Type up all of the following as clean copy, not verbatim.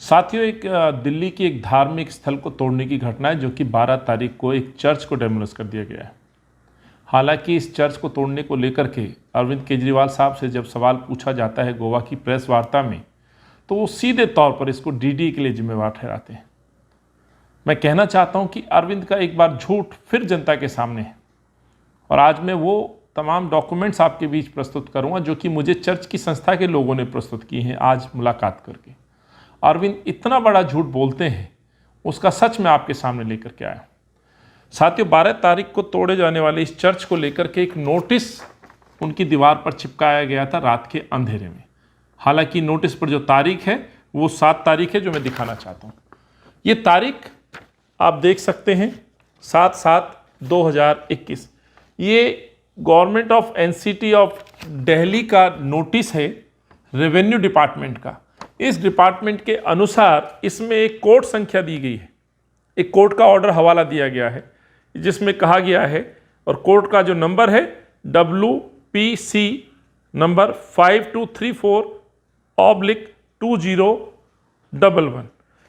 साथियों, एक दिल्ली की एक धार्मिक स्थल को तोड़ने की घटना है जो कि 12 तारीख को एक चर्च को डेमोलिश कर दिया गया है। हालांकि इस चर्च को तोड़ने को लेकर के अरविंद केजरीवाल साहब से जब सवाल पूछा जाता है गोवा की प्रेस वार्ता में, तो वो सीधे तौर पर इसको डीडीए के लिए जिम्मेवार ठहराते हैं। मैं कहना चाहता हूं कि अरविंद का एक बार झूठ फिर जनता के सामने है और आज मैं वो तमाम डॉक्यूमेंट्स आपके बीच प्रस्तुत करूंगा जो कि मुझे चर्च की संस्था के लोगों ने प्रस्तुत किए हैं आज मुलाकात करके। अरविंद इतना बड़ा झूठ बोलते हैं, उसका सच मैं आपके सामने लेकर के आया। साथियों, 12 तारीख को तोड़े जाने वाले इस चर्च को लेकर के एक नोटिस उनकी दीवार पर चिपकाया गया था रात के अंधेरे में। हालांकि नोटिस पर जो तारीख है वो 7 तारीख है जो मैं दिखाना चाहता हूँ। ये तारीख आप देख सकते हैं 7/7/2021। ये government of NCT of Delhi का नोटिस है रेवेन्यू डिपार्टमेंट का। इस डिपार्टमेंट के अनुसार इसमें एक कोर्ट संख्या दी गई है, एक कोर्ट का ऑर्डर हवाला दिया गया है जिसमें कहा गया है, और कोर्ट का जो नंबर है WPC नंबर 5234/2011।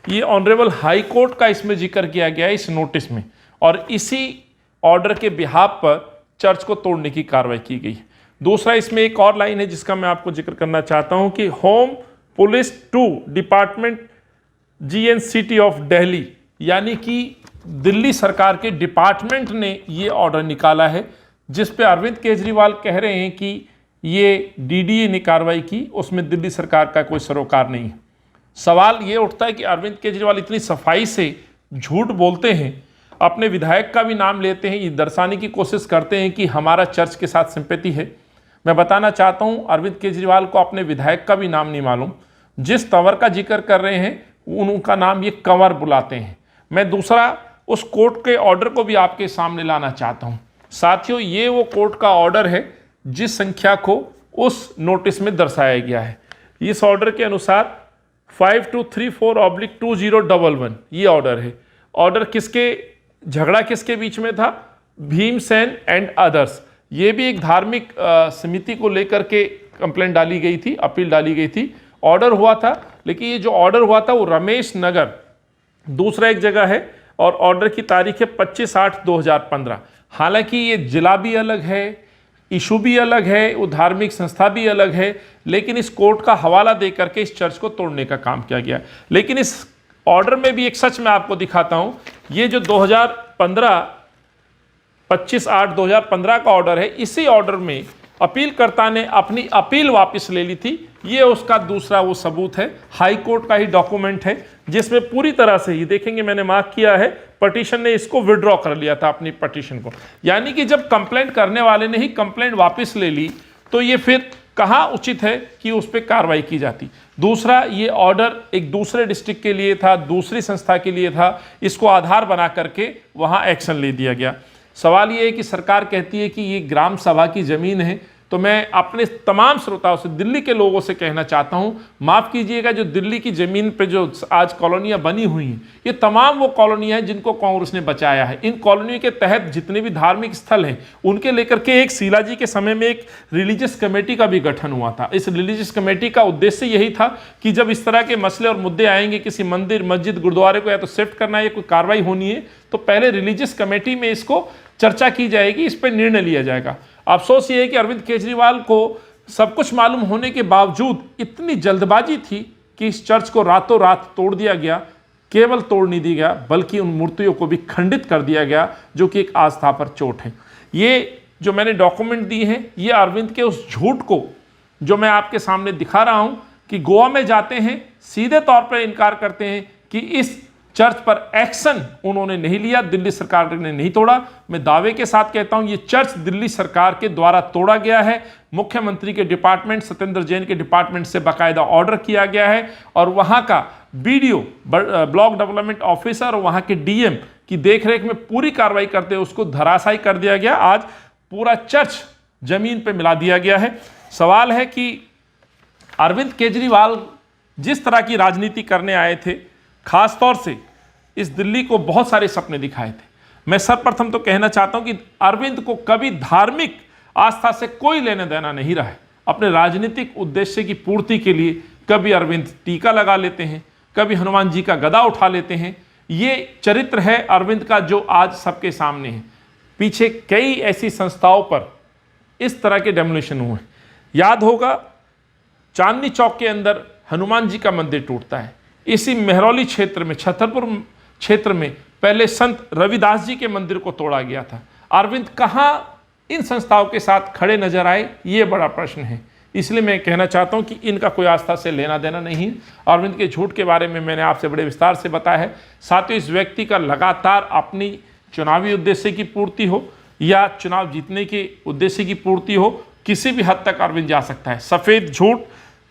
ये ऑनरेबल हाई कोर्ट का इसमें जिक्र किया गया है इस नोटिस में, और इसी ऑर्डर के बिहाफ पर चर्च को तोड़ने की कार्रवाई की गई है। दूसरा, इसमें एक और लाइन है जिसका मैं आपको जिक्र करना चाहता हूं कि home police 2 department GNCT of Delhi, यानी कि दिल्ली सरकार के डिपार्टमेंट ने ये ऑर्डर निकाला है जिस पे अरविंद केजरीवाल कह रहे हैं कि ये DDA ने कार्रवाई की, उसमें दिल्ली सरकार का कोई सरोकार नहीं है। सवाल ये उठता है कि अरविंद केजरीवाल इतनी सफाई से झूठ बोलते हैं, अपने विधायक का भी नाम लेते हैं, ये दर्शाने की कोशिश करते हैं कि हमारा चर्च के साथ सिंपैथी है। मैं बताना चाहता हूं अरविंद केजरीवाल को अपने विधायक का भी नाम नहीं मालूम। जिस तंवर का जिक्र कर रहे हैं उनका नाम ये कंवर बुलाते हैं। मैं दूसरा उस कोर्ट के ऑर्डर को भी आपके सामने लाना चाहता हूं। साथियों, ये वो कोर्ट का ऑर्डर है जिस संख्या को उस नोटिस में दर्शाया गया है। इस ऑर्डर के अनुसार 5234/2011 ये ऑर्डर है। ऑर्डर झगड़ा किसके बीच में था? Bhimsen and others. ये भी एक धार्मिक समिति को लेकर के कंप्लेंट डाली गई थी, अपील डाली गई थी। ऑर्डर हुआ था, लेकिन ये जो ऑर्डर हुआ था वो रमेश नगर दूसरा एक जगह है, और ऑर्डर की तारीख है 25/8/2015। हालांकि ये जिला भी अलग है, इशू भी अलग है, वो धार्मिक संस्था भी अलग है, लेकिन इस कोर्ट का हवाला दे करके इस चर्च को तोड़ने का काम किया गया। लेकिन इस ऑर्डर में भी एक सच मैं आपको दिखाता हूं। ये जो 25/8/2015 का ऑर्डर है, इसी ऑर्डर में अपीलकर्ता ने अपनी अपील वापस ले ली थी। ये उसका दूसरा वो सबूत है, हाई कोर्ट का ही डॉक्यूमेंट है जिसमें पूरी तरह से ये देखेंगे मैंने मार्क किया है, पटिशन ने इसको विड्रॉ कर लिया था अपनी पटिशन को। यानी कि जब कंप्लेंट करने वाले ने ही कंप्लेंट वापस ले ली तो ये फिर कहाँ उचित है कि उस पर कार्रवाई की जाती। दूसरा, ये ऑर्डर एक दूसरे डिस्ट्रिक्ट के लिए था, दूसरी संस्था के लिए था, इसको आधार बना करके वहाँ एक्शन ले दिया गया। सवाल ये है कि सरकार कहती है कि ये ग्राम सभा की ज़मीन है, तो मैं अपने तमाम श्रोताओं से, दिल्ली के लोगों से कहना चाहता हूं, माफ़ कीजिएगा, जो दिल्ली की ज़मीन पे जो आज कॉलोनियाँ बनी हुई हैं, ये तमाम वो कॉलोनियाँ हैं जिनको कांग्रेस ने बचाया है। इन कॉलोनियों के तहत जितने भी धार्मिक स्थल हैं उनके लेकर के एक शीला जी के समय में एक रिलीजियस कमेटी का भी गठन हुआ था। इस रिलीजियस कमेटी का उद्देश्य यही था कि जब इस तरह के मसले और मुद्दे आएंगे, किसी मंदिर, मस्जिद, गुरुद्वारे को या तो शिफ्ट करना है या कोई कार्रवाई होनी है, तो पहले रिलीजियस कमेटी में इसको चर्चा की जाएगी, इस पर निर्णय लिया जाएगा। अफसोस ये है कि अरविंद केजरीवाल को सब कुछ मालूम होने के बावजूद इतनी जल्दबाजी थी कि इस चर्च को रातों रात तोड़ दिया गया। केवल तोड़ नहीं दिया गया बल्कि उन मूर्तियों को भी खंडित कर दिया गया, जो कि एक आस्था पर चोट है। ये जो मैंने डॉक्यूमेंट दिए हैं, ये अरविंद के उस झूठ को जो मैं आपके सामने दिखा रहा हूं कि गोवा में जाते हैं, सीधे तौर पर इनकार करते हैं कि इस चर्च पर एक्शन उन्होंने नहीं लिया, दिल्ली सरकार ने नहीं तोड़ा। मैं दावे के साथ कहता हूं ये चर्च दिल्ली सरकार के द्वारा तोड़ा गया है। मुख्यमंत्री के डिपार्टमेंट, सत्येंद्र जैन के डिपार्टमेंट से बाकायदा ऑर्डर किया गया है, और वहां का BDO ब्लॉक डेवलपमेंट ऑफिसर और वहां के DM की देखरेख में पूरी कार्रवाई करते हुए उसको धराशायी कर दिया गया। आज पूरा चर्च जमीन पर मिला दिया गया है। सवाल है कि अरविंद केजरीवाल जिस तरह की राजनीति करने आए थे, खास तौर से इस दिल्ली को बहुत सारे सपने दिखाए थे। मैं सर्वप्रथम तो कहना चाहता हूं कि अरविंद को कभी धार्मिक आस्था से कोई लेना देना नहीं रहा है। अपने राजनीतिक उद्देश्य की पूर्ति के लिए कभी अरविंद टीका लगा लेते हैं, कभी हनुमान जी का गदा उठा लेते हैं। ये चरित्र है अरविंद का जो आज सबके सामने है। पीछे कई ऐसी संस्थाओं पर इस तरह के डेमोलिशन हुए। याद होगा चांदनी चौक के अंदर हनुमान जी का मंदिर टूटता है। इसी मेहरौली क्षेत्र में, छतरपुर क्षेत्र में पहले संत रविदास जी के मंदिर को तोड़ा गया था। अरविंद कहाँ इन संस्थाओं के साथ खड़े नजर आए, ये बड़ा प्रश्न है। इसलिए मैं कहना चाहता हूं कि इनका कोई आस्था से लेना देना नहीं है। अरविंद के झूठ के बारे में मैंने आपसे बड़े विस्तार से बताया है। साथ ही इस व्यक्ति का लगातार अपनी चुनावी उद्देश्य की पूर्ति हो या चुनाव जीतने के उद्देश्य की पूर्ति हो, किसी भी हद तक अरविंद जा सकता है। सफ़ेद झूठ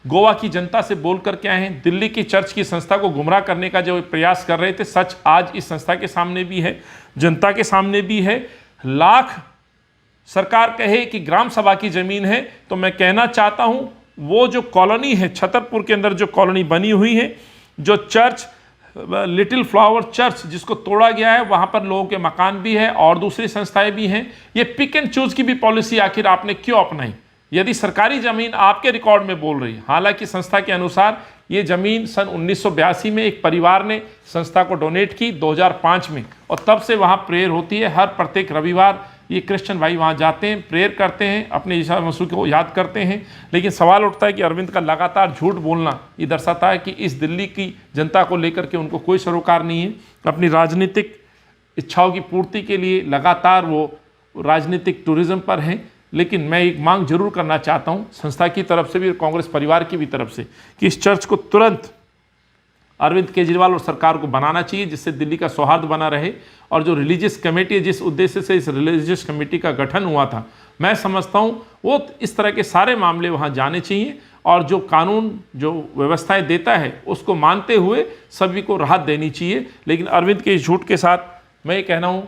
गोवा की जनता से बोल कर के आए हैं। दिल्ली की चर्च की संस्था को गुमराह करने का जो प्रयास कर रहे थे, सच आज इस संस्था के सामने भी है, जनता के सामने भी है। लाख सरकार कहे कि ग्राम सभा की जमीन है, तो मैं कहना चाहता हूं वो जो कॉलोनी है छतरपुर के अंदर, जो कॉलोनी बनी हुई है, जो चर्च लिटिल फ्लावर चर्च जिसको तोड़ा गया है, वहां पर लोगों के मकान भी है और दूसरी संस्थाएं भी हैं। ये पिक एंड चूज की भी पॉलिसी आखिर आपने क्यों अपनाई? यदि सरकारी जमीन आपके रिकॉर्ड में बोल रही है, हालांकि संस्था के अनुसार ये जमीन सन 1982 में एक परिवार ने संस्था को डोनेट की 2005 में, और तब से वहाँ प्रेयर होती है। हर प्रत्येक रविवार ये क्रिश्चियन भाई वहाँ जाते हैं, प्रेयर करते हैं, अपने ईसा मसीह को याद करते हैं। लेकिन सवाल उठता है कि अरविंद का लगातार झूठ बोलना ये दर्शाता है कि इस दिल्ली की जनता को लेकर के उनको कोई सरोकार नहीं है। अपनी राजनीतिक इच्छाओं की पूर्ति के लिए लगातार वो राजनीतिक टूरिज्म पर हैं। लेकिन मैं एक मांग जरूर करना चाहता हूँ संस्था की तरफ से भी और कांग्रेस परिवार की भी तरफ से कि इस चर्च को तुरंत अरविंद केजरीवाल और सरकार को बनाना चाहिए, जिससे दिल्ली का सौहार्द बना रहे। और जो रिलीजियस कमेटी है, जिस उद्देश्य से इस रिलीजियस कमेटी का गठन हुआ था, मैं समझता हूँ वो इस तरह के सारे मामले वहाँ जाने चाहिए और जो कानून जो व्यवस्थाएं देता है उसको मानते हुए सभी को राहत देनी चाहिए। लेकिन अरविंद के इस झूठ के साथ मैं ये कहना हूँ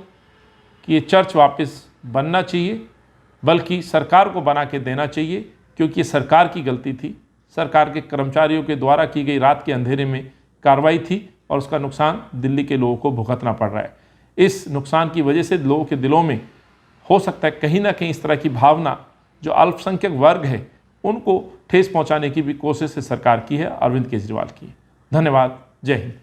कि ये चर्च वापस बनना चाहिए, बल्कि सरकार को बना के देना चाहिए, क्योंकि ये सरकार की गलती थी। सरकार के कर्मचारियों के द्वारा की गई रात के अंधेरे में कार्रवाई थी और उसका नुकसान दिल्ली के लोगों को भुगतना पड़ रहा है। इस नुकसान की वजह से लोगों के दिलों में हो सकता है कहीं ना कहीं इस तरह की भावना, जो अल्पसंख्यक वर्ग है, उनको ठेस पहुंचाने की भी कोशिश सरकार की है, अरविंद केजरीवाल की। धन्यवाद। जय हिंद।